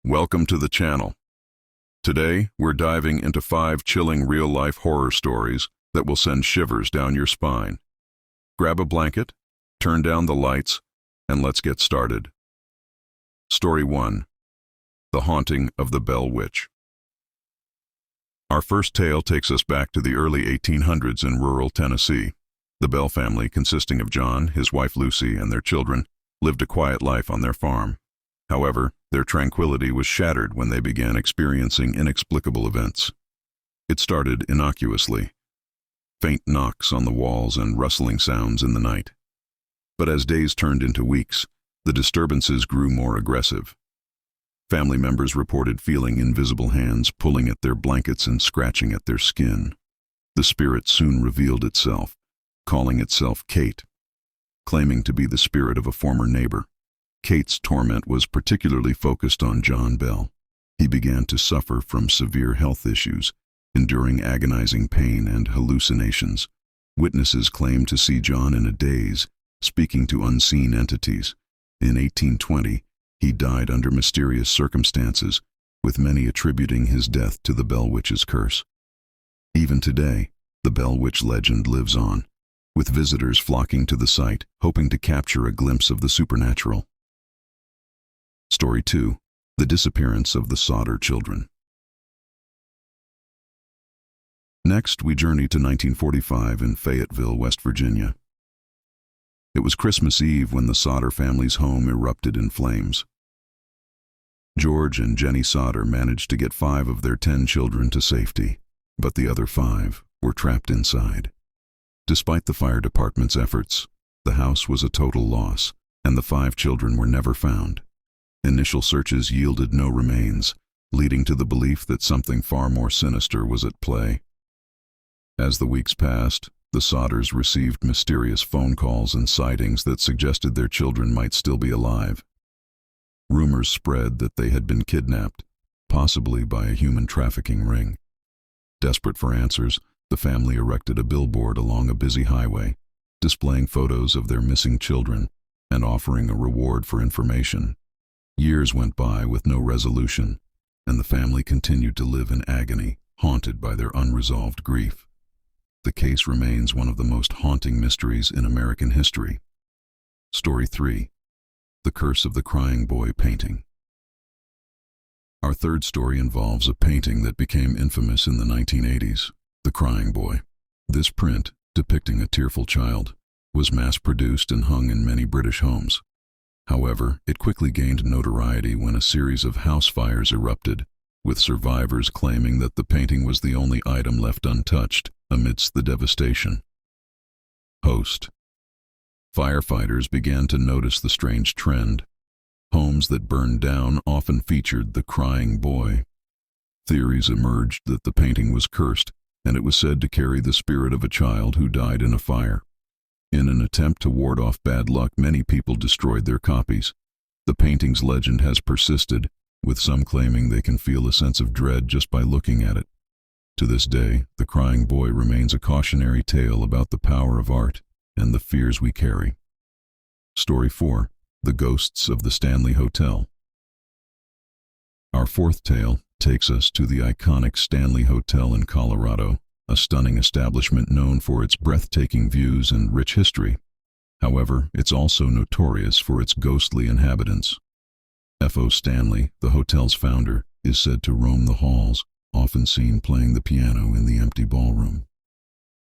Welcome to the channel. Today, we're diving into 5 chilling real-life horror stories that will send shivers down your spine. Grab a blanket, turn down the lights, and let's get started. Story 1. The Haunting of the Bell Witch. Our first tale takes us back to the early 1800s in rural Tennessee. The Bell family, consisting of John, his wife Lucy, and their children, lived a quiet life on their farm. However, their tranquility was shattered when they began experiencing inexplicable events. It started innocuously, faint knocks on the walls and rustling sounds in the night. But as days turned into weeks, the disturbances grew more aggressive. Family members reported feeling invisible hands pulling at their blankets and scratching at their skin. The spirit soon revealed itself, calling itself Kate, claiming to be the spirit of a former neighbor. Kate's torment was particularly focused on John Bell. He began to suffer from severe health issues, enduring agonizing pain and hallucinations. Witnesses claimed to see John in a daze, speaking to unseen entities. In 1820, he died under mysterious circumstances, with many attributing his death to the Bell Witch's curse. Even today, the Bell Witch legend lives on, with visitors flocking to the site, hoping to capture a glimpse of the supernatural. Story 2. The Disappearance of the Sodder Children. Next, we journey to 1945 in Fayetteville, West Virginia. It was Christmas Eve when the Sodder family's home erupted in flames. George and Jenny Sodder managed to get 5 of their 10 children to safety, but the other 5 were trapped inside. Despite the fire department's efforts, the house was a total loss, and the 5 children were never found. Initial searches yielded no remains, leading to the belief that something far more sinister was at play. As the weeks passed, the Sodders received mysterious phone calls and sightings that suggested their children might still be alive. Rumors spread that they had been kidnapped, possibly by a human trafficking ring. Desperate for answers, the family erected a billboard along a busy highway, displaying photos of their missing children and offering a reward for information. Years went by with no resolution, and the family continued to live in agony, haunted by their unresolved grief. The case remains one of the most haunting mysteries in American history. Story 3. The Curse of the Crying Boy Painting. Our third story involves a painting that became infamous in the 1980s, The Crying Boy. This print, depicting a tearful child, was mass-produced and hung in many British homes. However, it quickly gained notoriety when a series of house fires erupted, with survivors claiming that the painting was the only item left untouched amidst the devastation. Host. Firefighters began to notice the strange trend. Homes that burned down often featured the crying boy. Theories emerged that the painting was cursed, and it was said to carry the spirit of a child who died in a fire. In an attempt to ward off bad luck, many people destroyed their copies. The painting's legend has persisted, with some claiming they can feel a sense of dread just by looking at it. To this day, the crying boy remains a cautionary tale about the power of art and the fears we carry. Story 4. The Ghosts of the Stanley Hotel. Our fourth tale takes us to the iconic Stanley Hotel in Colorado, a stunning establishment known for its breathtaking views and rich history. However, it's also notorious for its ghostly inhabitants. F.O. Stanley, the hotel's founder, is said to roam the halls, often seen playing the piano in the empty ballroom.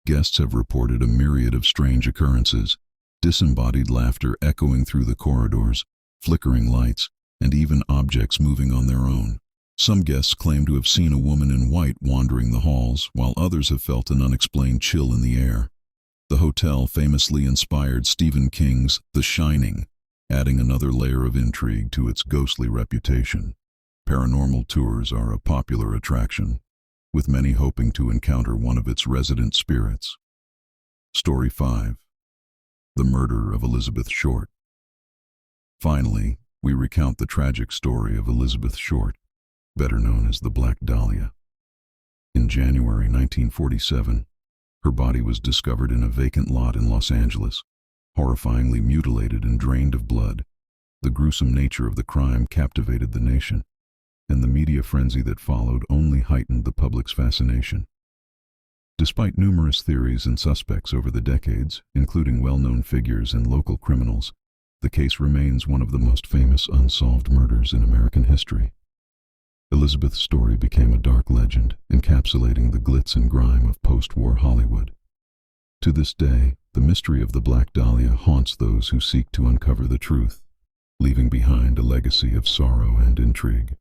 Guests have reported a myriad of strange occurrences, disembodied laughter echoing through the corridors, flickering lights, and even objects moving on their own. Some guests claim to have seen a woman in white wandering the halls, while others have felt an unexplained chill in the air. The hotel famously inspired Stephen King's The Shining, adding another layer of intrigue to its ghostly reputation. Paranormal tours are a popular attraction, with many hoping to encounter one of its resident spirits. Story 5. The Murder of Elizabeth Short. Finally, we recount the tragic story of Elizabeth Short, better known as the Black Dahlia. In January 1947, her body was discovered in a vacant lot in Los Angeles, horrifyingly mutilated and drained of blood. The gruesome nature of the crime captivated the nation, and the media frenzy that followed only heightened the public's fascination. Despite numerous theories and suspects over the decades, including well-known figures and local criminals, the case remains one of the most famous unsolved murders in American history. Elizabeth's story became a dark legend, encapsulating the glitz and grime of post-war Hollywood. To this day, the mystery of the Black Dahlia haunts those who seek to uncover the truth, leaving behind a legacy of sorrow and intrigue.